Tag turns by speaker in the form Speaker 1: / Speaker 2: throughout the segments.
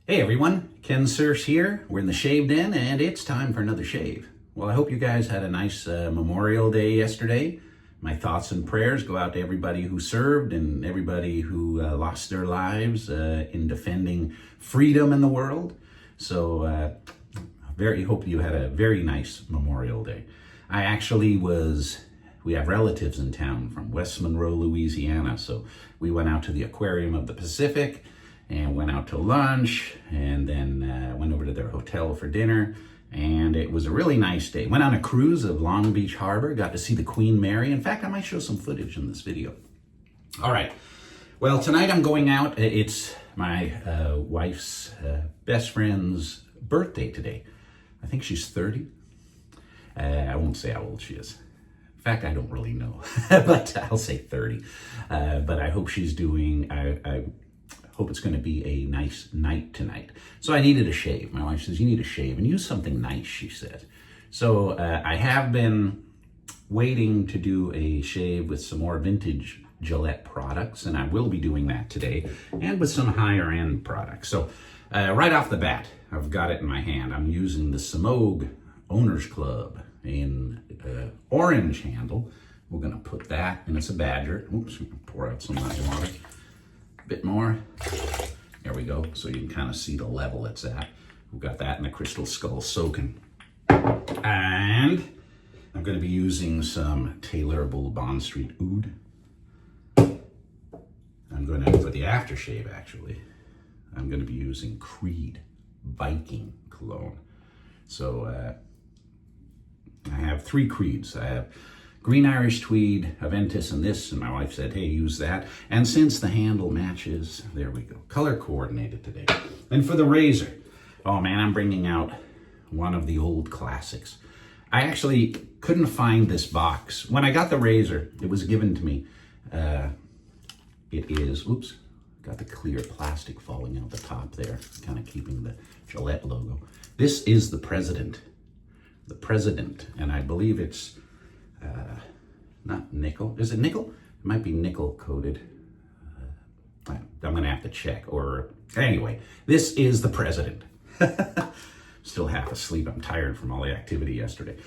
Speaker 1: Hey everyone, Kensurfs here. We're in the shave den and it's time for another shave. Well, I hope you guys had a nice Memorial Day yesterday. My thoughts and prayers go out to everybody who served and everybody who lost their lives in defending freedom in the world. So very hope you had a very nice Memorial Day. We have relatives in town from West Monroe, Louisiana. So we went out to the Aquarium of the Pacific and went out to lunch, and then went over to their hotel for dinner, and it was a really nice day. Went on a cruise of Long Beach Harbor, got to see the Queen Mary. In fact, I might show some footage in this video. All right, well, tonight I'm going out. It's my wife's best friend's birthday today. I think she's 30. I won't say how old she is. In fact, I don't really know, but I'll say 30. But I hope she's doing, I hope it's going to be a nice night tonight. So I needed a shave. My wife says, you need a shave and use something nice, she says. So I have been waiting to do a shave with some more vintage Gillette products, and I will be doing that today, and with some higher end products. So right off the bat, I've got it in my hand. I'm using the Simogue Owners Club in orange handle. We're going to put that, and it's a Badger. Oops, pour out some of that water. Bit more. There we go. So you can kind of see the level it's at. We've got that in the crystal skull soaking. And I'm going to be using some tailorable Bond Street Oud. I'm going to, for the aftershave actually, I'm going to be using Creed Viking cologne. So I have 3 Creeds. I have Green Irish Tweed, Aventus, and this, and my wife said, hey, use that. And since the handle matches, there we go. Color coordinated today. And for the razor, oh man, I'm bringing out one of the old classics. I actually couldn't find this box. When I got the razor, it was given to me. It is, oops, got the clear plastic falling out the top there, kind of keeping the Gillette logo. This is the President. The President, and I believe it's not nickel. Is it nickel? It might be nickel coated. I'm gonna have to check. Or anyway, this is the President. Still half asleep. I'm tired from all the activity yesterday.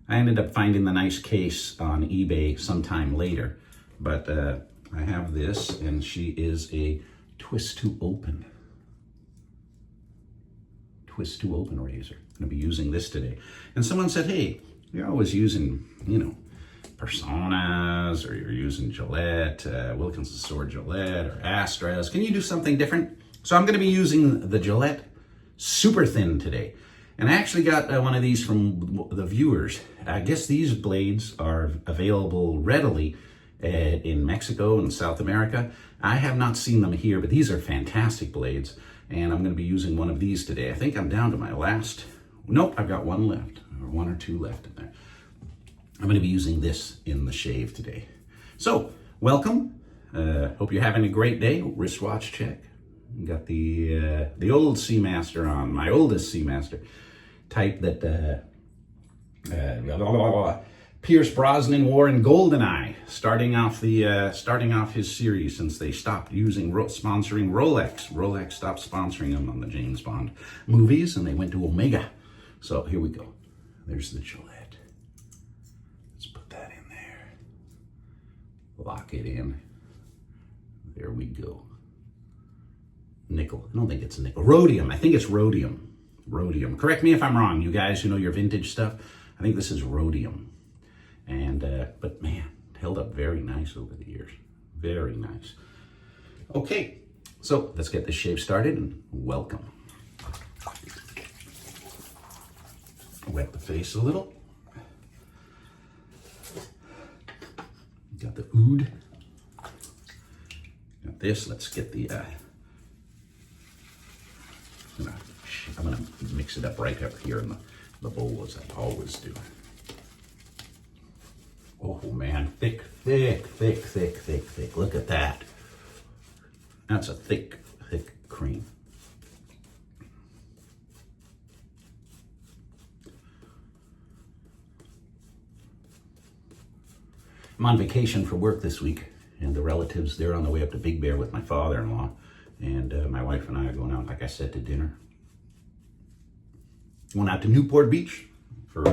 Speaker 1: I ended up finding the nice case on eBay sometime later, but I have this, and she is a twist to open razor. I'm gonna be using this today. And someone said, hey, you're always using, you know, Personas, or you're using Gillette, Wilkinson Sword Gillette, or Astras. Can you do something different? So I'm going to be using the Gillette Super Thin today. And I actually got one of these from the viewers. I guess these blades are available readily in Mexico and South America. I have not seen them here, but these are fantastic blades. And I'm going to be using one of these today. I think I'm down to my last. Nope, I've got one left, or 1 or 2 left in there. I'm going to be using this in the shave today. So, welcome. Hope you're having a great day. Wristwatch check. Got the old Seamaster on, my oldest Seamaster, type that Pierce Brosnan wore in GoldenEye, starting off his series since they stopped sponsoring Rolex. Rolex stopped sponsoring them on the James Bond movies, and they went to Omega. So here we go. There's the Gillette. Let's put that in there. Lock it in. There we go. Nickel. I don't think it's nickel. Rhodium. I think it's rhodium. Rhodium. Correct me if I'm wrong, you guys who know your vintage stuff. I think this is rhodium. And, but man, it held up very nice over the years. Very nice. Okay, so let's get this shave started, and welcome. Wet the face a little. Got the oud. Got this. Let's get the, I'm gonna mix it up right up here in the bowl, as I always do. Oh man, thick, thick, thick, thick, thick, thick. Look at that. That's a thick, thick cream. I'm on vacation for work this week, and the relatives, they're on the way up to Big Bear with my father-in-law. And my wife and I are going out, like I said, to dinner. Went out to Newport Beach for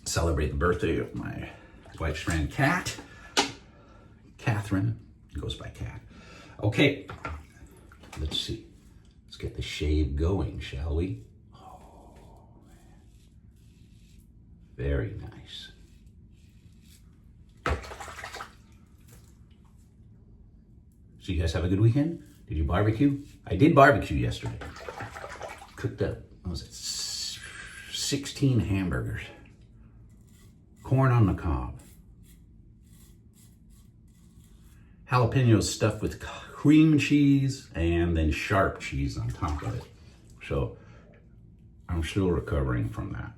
Speaker 1: celebrate the birthday of my wife's friend, Kat. Catherine, goes by Kat. Okay, let's see. Let's get the shave going, shall we? Oh, man. Very nice. So you guys have a good weekend? Did you barbecue? I did barbecue yesterday. Cooked up, what was it, 16 hamburgers. Corn on the cob. Jalapenos stuffed with cream cheese and then sharp cheese on top of it. So I'm still recovering from that.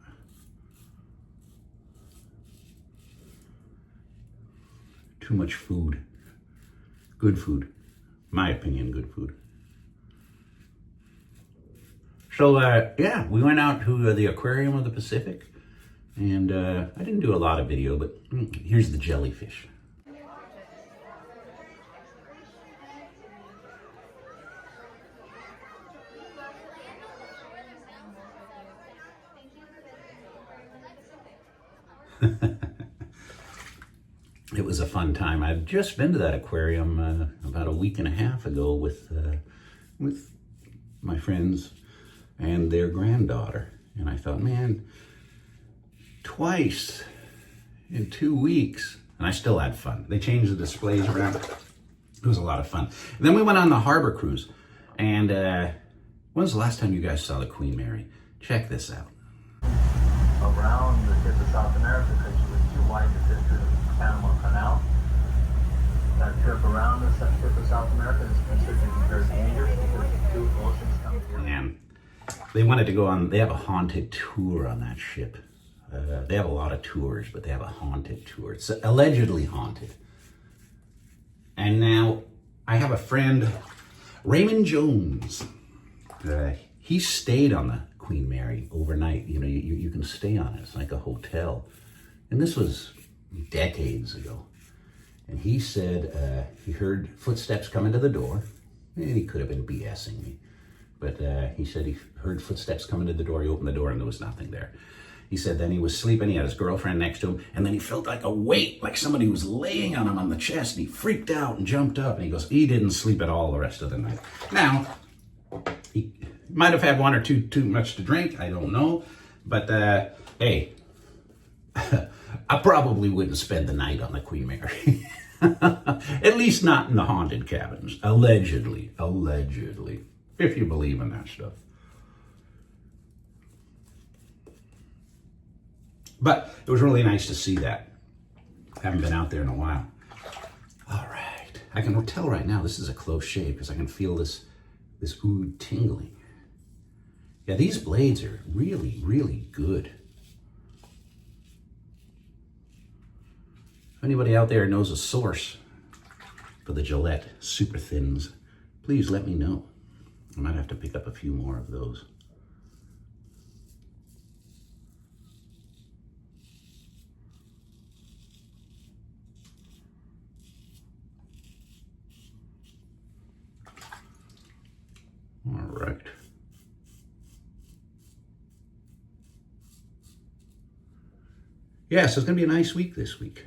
Speaker 1: Too much food. Good food. My opinion, good food. So yeah, we went out to the aquarium of the Pacific, and I didn't do a lot of video, but here's the jellyfish. It was a fun time. I'd just been to that aquarium about a week and a half ago with my friends and their granddaughter. And I thought, man, twice in 2 weeks, and I still had fun. They changed the displays around. It was a lot of fun. And then we went on the harbor cruise. And when was the last time you guys saw the Queen Mary? Check this out.
Speaker 2: Around the tip of South America because she was too wide to fit through the Panama Canal. That trip around the tip of South America is considered to be very dangerous because the two oceans come together.
Speaker 1: Man, they wanted to go on, they have a haunted tour on that ship. They have a lot of tours, but they have a haunted tour. It's allegedly haunted. And now I have a friend, Raymond Jones. He stayed on the Queen Mary overnight. You know, you can stay on it. It's like a hotel. And this was decades ago. And he said he heard footsteps coming to the door. And he could have been BSing me. But he said he heard footsteps coming to the door. He opened the door and there was nothing there. He said then he was sleeping. He had his girlfriend next to him. And then he felt like a weight, like somebody was laying on him on the chest. And he freaked out and jumped up. And he goes, he didn't sleep at all the rest of the night. Now, he might have had one or two too much to drink. I don't know. But hey, I probably wouldn't spend the night on the Queen Mary. At least not in the haunted cabins. Allegedly. Allegedly. If you believe in that stuff. But it was really nice to see that. Haven't been out there in a while. All right. I can tell right now this is a close shave because I can feel this oud tingling. Yeah, these blades are really, really good. If anybody out there knows a source for the Gillette Super Thins, please let me know. I might have to pick up a few more of those. All right. Yeah, so it's gonna be a nice week this week.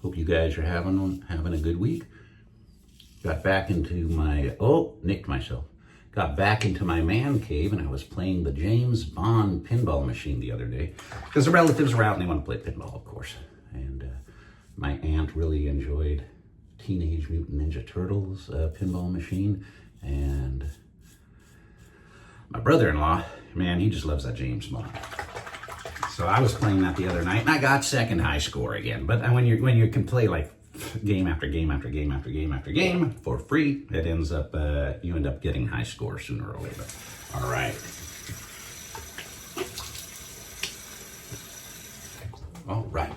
Speaker 1: Hope you guys are having a good week. Got back into my, nicked myself. Got back into my man cave and I was playing the James Bond pinball machine the other day. Because the relatives were out and they want to play pinball, of course. And my aunt really enjoyed Teenage Mutant Ninja Turtles pinball machine. And my brother-in-law, man, he just loves that James Bond. So I was playing that the other night, and I got second high score again. But when you can play like game after game after game after game after game for free, it ends up you end up getting high score sooner or later. All right. All right.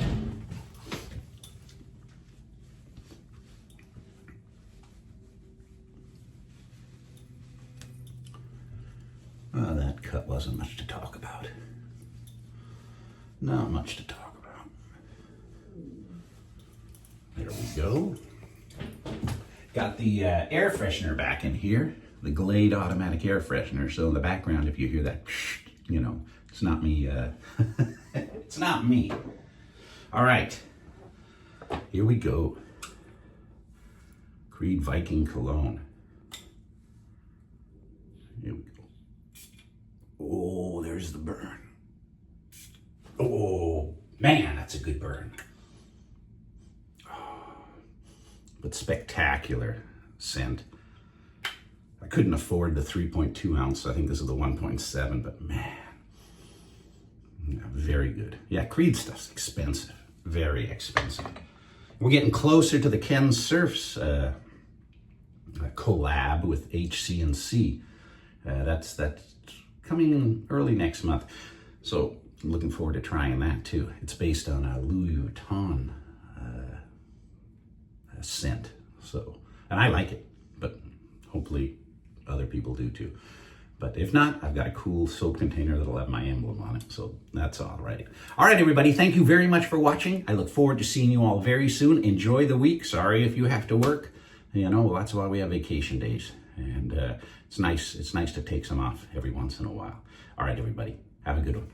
Speaker 1: Well, that cut wasn't much to talk about. Not much to talk about. There we go. got the air freshener back in here, the Glade automatic air freshener. So in the background, if you hear that, you know, it's not me. It's not me. All right, here we go. Creed Viking cologne. Here we go. Oh, there's the burn. Oh, man, that's a good burn. But spectacular scent. I couldn't afford the 3.2 ounce. I think this is the 1.7, but man, yeah, very good. Yeah, Creed stuff's expensive, very expensive. We're getting closer to the Kensurfs collab with Hc&c. That's coming early next month. So I'm looking forward to trying that too. It's based on a Louis Vuitton scent. So, and I like it, but hopefully other people do too. But if not, I've got a cool soap container that'll have my emblem on it. So that's all right. All right, everybody. Thank you very much for watching. I look forward to seeing you all very soon. Enjoy the week. Sorry if you have to work. You know, that's why we have vacation days. And it's nice to take some off every once in a while. All right, everybody. Have a good one.